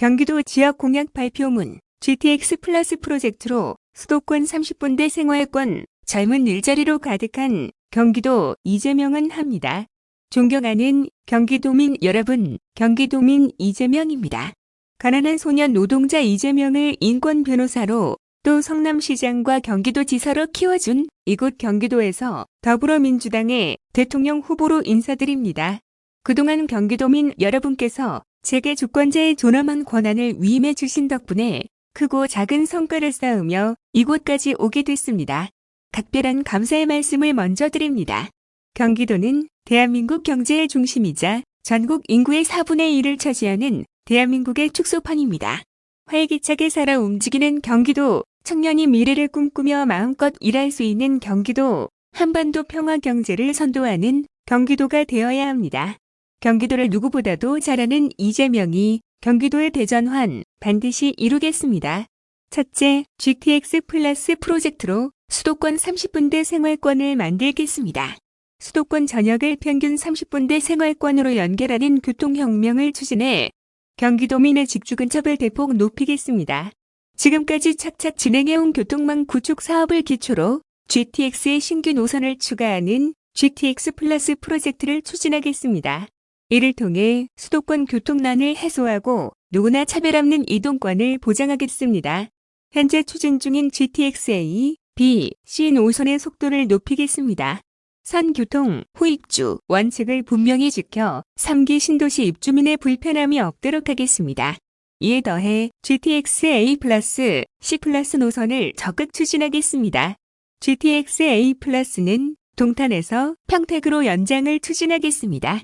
경기도 지역 공약 발표문 GTX 플러스 프로젝트로 수도권 30분대 생활권, 젊은 일자리로 가득한 경기도 이재명은 합니다. 존경하는 경기도민 여러분, 경기도민 이재명입니다. 가난한 소년 노동자 이재명을 인권 변호사로 또 성남시장과 경기도지사로 키워준 이곳 경기도에서 더불어민주당의 대통령 후보로 인사드립니다. 그동안 경기도민 여러분께서 제게 주권자의 존엄한 권한을 위임해 주신 덕분에 크고 작은 성과를 쌓으며 이곳까지 오게 됐습니다. 각별한 감사의 말씀을 먼저 드립니다. 경기도는 대한민국 경제의 중심이자 전국 인구의 4분의 1을 차지하는 대한민국의 축소판입니다. 활기차게 살아 움직이는 경기도, 청년이 미래를 꿈꾸며 마음껏 일할 수 있는 경기도, 한반도 평화 경제를 선도하는 경기도가 되어야 합니다. 경기도를 누구보다도 잘 아는 이재명이 경기도의 대전환 반드시 이루겠습니다. 첫째, GTX 플러스 프로젝트로 수도권 30분대 생활권을 만들겠습니다. 수도권 전역을 평균 30분대 생활권으로 연결하는 교통혁명을 추진해 경기도민의 직주 근접을 대폭 높이겠습니다. 지금까지 착착 진행해온 교통망 구축 사업을 기초로 GTX의 신규 노선을 추가하는 GTX 플러스 프로젝트를 추진하겠습니다. 이를 통해 수도권 교통난을 해소하고 누구나 차별 없는 이동권을 보장하겠습니다. 현재 추진 중인 GTX-A, B, C 노선의 속도를 높이겠습니다. 선교통, 후입주, 원칙을 분명히 지켜 3기 신도시 입주민의 불편함이 없도록 하겠습니다. 이에 더해 GTX-A 플러스, C 플러스 노선을 적극 추진하겠습니다. GTX-A 플러스는 동탄에서 평택으로 연장을 추진하겠습니다.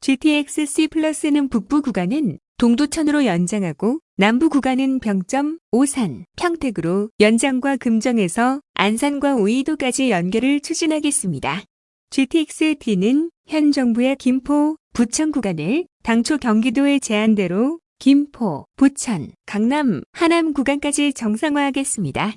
GTX-C 플러스는 북부 구간은 동두천으로 연장하고 남부 구간은 병점, 오산, 평택으로 연장과 금정에서 안산과 우이도까지 연결을 추진하겠습니다. GTX-D는 현 정부의 김포, 부천 구간을 당초 경기도의 제안대로 김포, 부천, 강남, 하남 구간까지 정상화하겠습니다.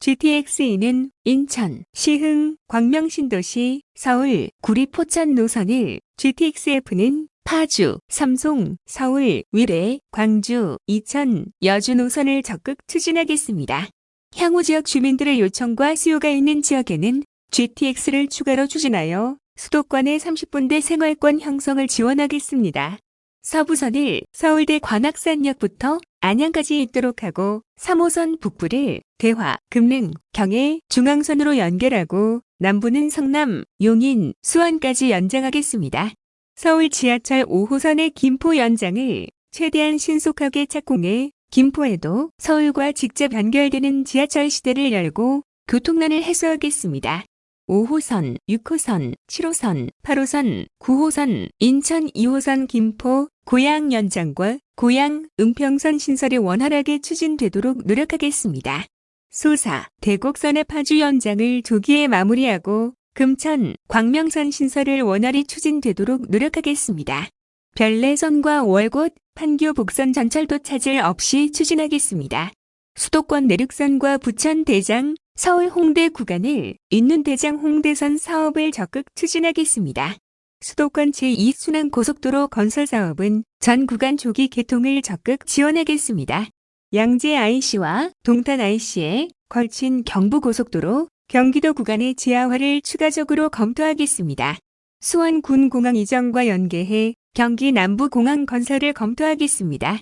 GTX-E는 인천, 시흥, 광명신도시, 서울, 구리 포천 노선을, GTX-F는 파주, 삼송, 서울, 위례, 광주, 이천, 여주 노선을 적극 추진하겠습니다. 향후 지역 주민들의 요청과 수요가 있는 지역에는 GTX를 추가로 추진하여 수도권의 30분대 생활권 형성을 지원하겠습니다. 서부선을 서울대 관악산역부터 안양까지 있도록 하고 3호선 북부를 대화, 금능, 경해, 중앙선으로 연결하고 남부는 성남, 용인, 수원까지 연장하겠습니다. 서울 지하철 5호선의 김포 연장을 최대한 신속하게 착공해 김포에도 서울과 직접 연결되는 지하철 시대를 열고 교통난을 해소하겠습니다. 5호선, 6호선, 7호선, 8호선, 9호선, 인천 2호선 김포, 고양 연장과 고양, 은평선 신설이 원활하게 추진되도록 노력하겠습니다. 소사, 대곡선의 파주 연장을 조기에 마무리하고 금천, 광명선 신설을 원활히 추진되도록 노력하겠습니다. 별내선과 월곶, 판교 북선 전철도 차질 없이 추진하겠습니다. 수도권 내륙선과 부천 대장, 서울 홍대 구간을 있는 대장 홍대선 사업을 적극 추진하겠습니다. 수도권 제2순환 고속도로 건설 사업은 전 구간 조기 개통을 적극 지원하겠습니다. 양재 IC와 동탄 IC에 걸친 경부고속도로 경기도 구간의 지하화를 추가적으로 검토하겠습니다. 수원 군공항 이전과 연계해 경기 남부공항 건설을 검토하겠습니다.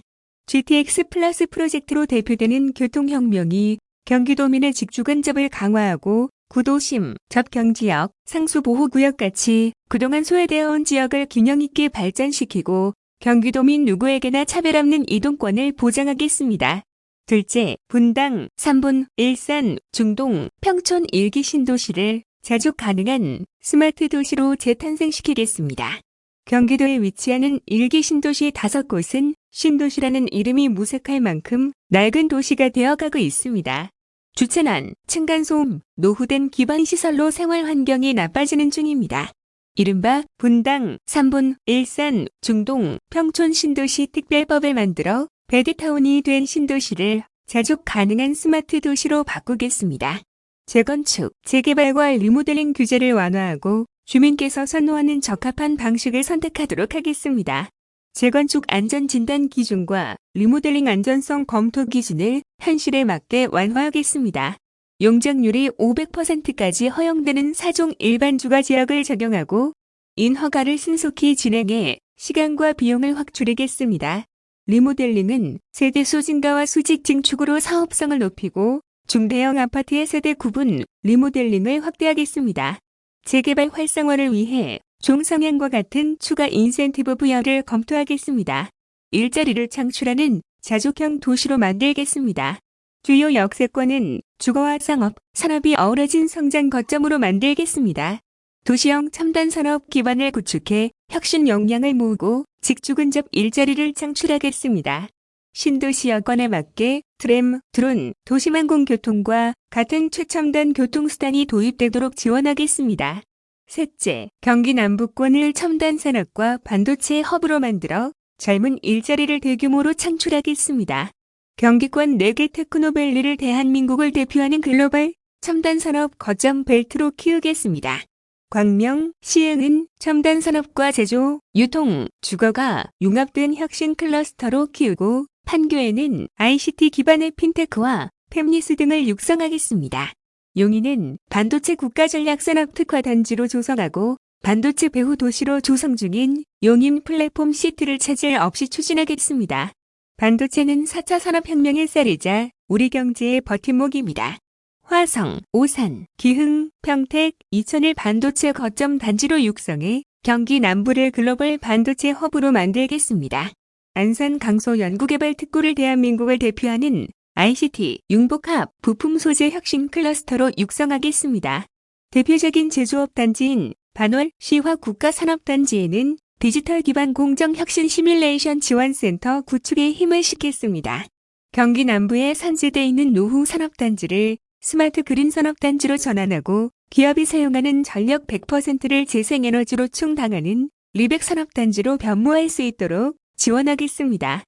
GTX 플러스 프로젝트로 대표되는 교통혁명이 경기도민의 직주 근접을 강화하고 구도심, 접경지역, 상수보호구역같이 그동안 소외되어 온 지역을 균형 있게 발전시키고 경기도민 누구에게나 차별 없는 이동권을 보장하겠습니다. 둘째, 분당, 삼분, 일산, 중동, 평촌 1기 신도시를 자족 가능한 스마트 도시로 재탄생시키겠습니다. 경기도에 위치하는 1기 신도시 5곳은 신도시라는 이름이 무색할 만큼 낡은 도시가 되어가고 있습니다. 주차난, 층간소음, 노후된 기반시설로 생활 환경이 나빠지는 중입니다. 이른바 분당, 삼분, 일산, 중동, 평촌 신도시 특별법을 만들어 베드타운이 된 신도시를 자족 가능한 스마트 도시로 바꾸겠습니다. 재건축, 재개발과 리모델링 규제를 완화하고 주민께서 선호하는 적합한 방식을 선택하도록 하겠습니다. 재건축 안전진단 기준과 리모델링 안전성 검토 기준을 현실에 맞게 완화하겠습니다. 용적률이 500%까지 허용되는 4종 일반 주거 지역을 적용하고 인허가를 신속히 진행해 시간과 비용을 확 줄이겠습니다. 리모델링은 세대수 증가와 수직 증축으로 사업성을 높이고 중대형 아파트의 세대 구분 리모델링을 확대하겠습니다. 재개발 활성화를 위해 종성향과 같은 추가 인센티브 부여를 검토하겠습니다. 일자리를 창출하는 자족형 도시로 만들겠습니다. 주요 역세권은 주거와 상업, 산업이 어우러진 성장 거점으로 만들겠습니다. 도시형 첨단 산업 기반을 구축해 혁신 역량을 모으고 직주근접 일자리를 창출하겠습니다. 신도시 여건에 맞게 트램, 드론, 도시망공교통과 같은 최첨단 교통수단이 도입되도록 지원하겠습니다. 셋째, 경기 남부권을 첨단 산업과 반도체 허브로 만들어 젊은 일자리를 대규모로 창출하겠습니다. 경기권 4개 테크노밸리를 대한민국을 대표하는 글로벌 첨단 산업 거점 벨트로 키우겠습니다. 광명, 시흥은 첨단 산업과 제조, 유통, 주거가 융합된 혁신 클러스터로 키우고 판교에는 ICT 기반의 핀테크와 팹리스 등을 육성하겠습니다. 용인은 반도체 국가전략산업특화단지로 조성하고 반도체 배후 도시로 조성 중인 용인 플랫폼 시티를 차질 없이 추진하겠습니다. 반도체는 4차 산업혁명의 쌀이자 우리 경제의 버팀목입니다. 화성, 오산, 기흥, 평택, 이천을 반도체 거점 단지로 육성해 경기 남부를 글로벌 반도체 허브로 만들겠습니다. 안산 강소 연구개발 특구를 대한민국을 대표하는 ICT, 융복합, 부품 소재 혁신 클러스터로 육성하겠습니다. 대표적인 제조업 단지인 반월 시화 국가산업단지에는 디지털 기반 공정 혁신 시뮬레이션 지원센터 구축에 힘을 싣겠습니다. 경기 남부의 산지대에 있는 노후 산업단지를 스마트 그린 산업단지로 전환하고 기업이 사용하는 전력 100%를 재생에너지로 충당하는 리백 산업단지로 변모할 수 있도록 지원하겠습니다.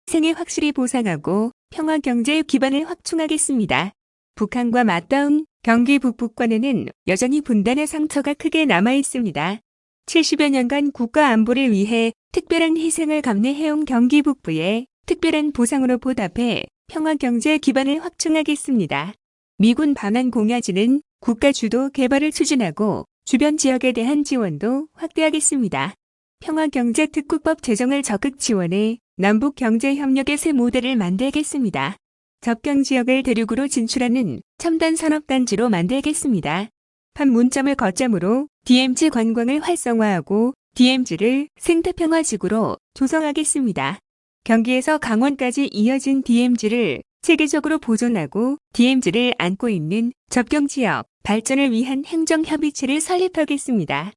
생애 확실히 보상하고 평화 경제의 기반을 확충하겠습니다. 북한과 맞닿은 경기 북부권에는 여전히 분단의 상처가 크게 남아 있습니다. 70여 년간 국가 안보를 위해 특별한 희생을 감내해온 경기 북부에 특별한 보상으로 보답해 평화 경제의 기반을 확충하겠습니다. 미군 반환 공야지는 국가 주도 개발을 추진하고 주변 지역에 대한 지원도 확대하겠습니다. 평화경제특구법 제정을 적극 지원해 남북경제협력의 새 모델을 만들겠습니다. 접경지역을 대륙으로 진출하는 첨단 산업단지로 만들겠습니다. 판문점을 거점으로 DMZ 관광을 활성화하고 DMZ를 생태평화지구로 조성하겠습니다. 경기에서 강원까지 이어진 DMZ를 체계적으로 보존하고 DMZ를 안고 있는 접경지역 발전을 위한 행정협의체를 설립하겠습니다.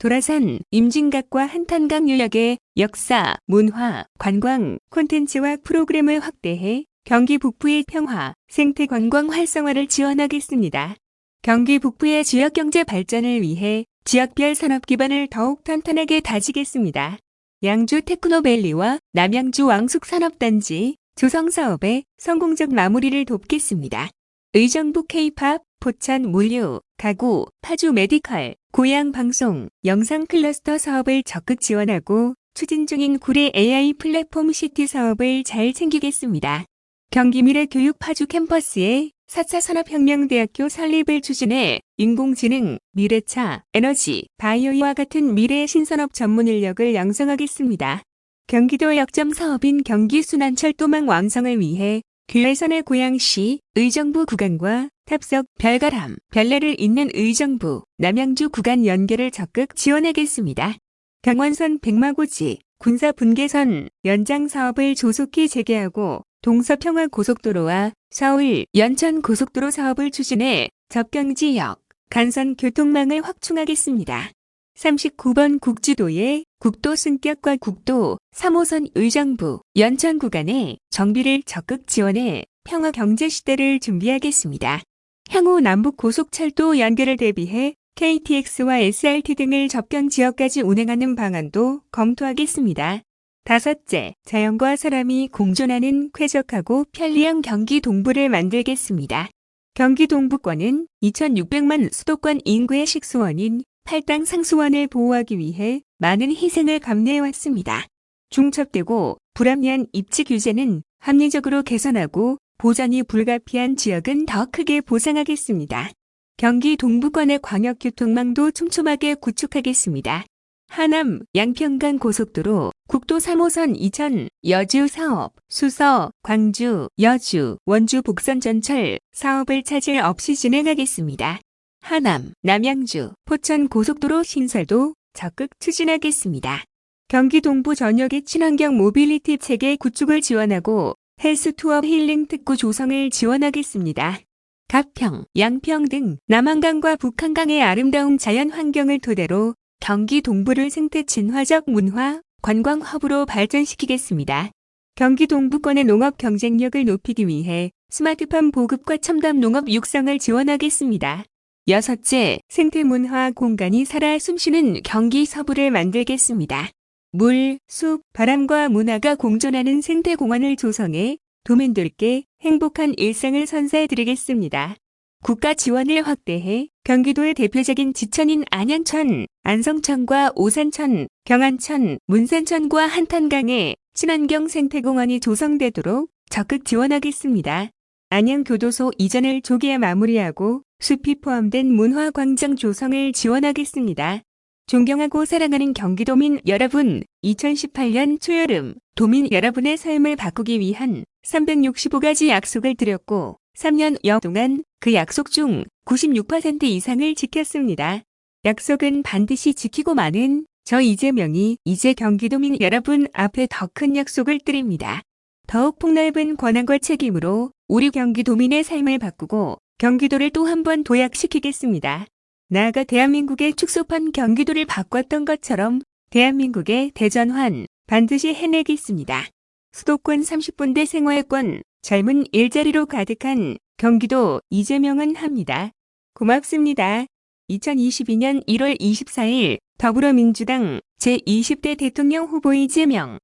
도라산, 임진각과 한탄강 유역의 역사, 문화, 관광, 콘텐츠와 프로그램을 확대해 경기 북부의 평화, 생태 관광 활성화를 지원하겠습니다. 경기 북부의 지역경제 발전을 위해 지역별 산업 기반을 더욱 탄탄하게 다지겠습니다. 양주 테크노밸리와 남양주 왕숙산업단지 조성 사업의 성공적 마무리를 돕겠습니다. 의정부 K-팝, 포천 물류, 가구, 파주 메디컬, 고양 방송, 영상 클러스터 사업을 적극 지원하고 추진 중인 구례 AI 플랫폼 시티 사업을 잘 챙기겠습니다. 경기 미래교육 파주 캠퍼스에 4차 산업혁명대학교 설립을 추진해 인공지능, 미래차, 에너지, 바이오와 같은 미래의 신산업 전문 인력을 양성하겠습니다. 경기도 역점 사업인 경기순환철도망 완성을 위해 규례선의 고양시, 의정부 구간과 탑석, 별가람, 별내를 잇는 의정부, 남양주 구간 연결을 적극 지원하겠습니다. 경원선 백마고지, 군사분계선 연장 사업을 조속히 재개하고 동서평화고속도로와 서울, 연천고속도로 사업을 추진해 접경지역, 간선 교통망을 확충하겠습니다. 39번 국지도의 국도 승격과 국도 3호선 의정부, 연천 구간에 정비를 적극 지원해 평화 경제 시대를 준비하겠습니다. 향후 남북 고속철도 연결을 대비해 KTX와 SRT 등을 접경 지역까지 운행하는 방안도 검토하겠습니다. 다섯째, 자연과 사람이 공존하는 쾌적하고 편리한 경기 동부를 만들겠습니다. 경기 동부권은 2,600만 수도권 인구의 식수원인 팔당 상수원을 보호하기 위해 많은 희생을 감내해왔습니다. 중첩되고 불합리한 입지 규제는 합리적으로 개선하고 보전이 불가피한 지역은 더 크게 보상하겠습니다. 경기 동부권의 광역교통망도 촘촘하게 구축하겠습니다. 하남 양평간 고속도로 국도 3호선 이천 여주 사업, 수서, 광주, 여주, 원주 복선 전철 사업을 차질 없이 진행하겠습니다. 하남, 남양주, 포천 고속도로 신설도 적극 추진하겠습니다. 경기 동부 전역의 친환경 모빌리티 체계 구축을 지원하고 헬스 투어 힐링 특구 조성을 지원하겠습니다. 가평, 양평 등 남한강과 북한강의 아름다운 자연 환경을 토대로 경기 동부를 생태 친화적 문화, 관광 허브로 발전시키겠습니다. 경기 동부권의 농업 경쟁력을 높이기 위해 스마트팜 보급과 첨단 농업 육성을 지원하겠습니다. 여섯째, 생태문화 공간이 살아 숨쉬는 경기 서부를 만들겠습니다. 물, 숲, 바람과 문화가 공존하는 생태공원을 조성해 도민들께 행복한 일상을 선사해드리겠습니다. 국가 지원을 확대해 경기도의 대표적인 지천인 안양천, 안성천과 오산천, 경안천, 문산천과 한탄강에 친환경 생태공원이 조성되도록 적극 지원하겠습니다. 안양교도소 이전을 조기에 마무리하고 숲이 포함된 문화광장 조성을 지원하겠습니다. 존경하고 사랑하는 경기도민 여러분, 2018년 초여름 도민 여러분의 삶을 바꾸기 위한 365가지 약속을 드렸고 3년여 동안 그 약속 중 96% 이상을 지켰습니다. 약속은 반드시 지키고 마는 저 이재명이 이제 경기도민 여러분 앞에 더 큰 약속을 드립니다. 더욱 폭넓은 권한과 책임으로 우리 경기도민의 삶을 바꾸고 경기도를 또 한 번 도약시키겠습니다. 나아가 대한민국의 축소판 경기도를 바꿨던 것처럼 대한민국의 대전환 반드시 해내겠습니다. 수도권 30분대 생활권, 젊은 일자리로 가득한 경기도 이재명은 합니다. 고맙습니다. 2022년 1월 24일 더불어민주당 제20대 대통령 후보 이재명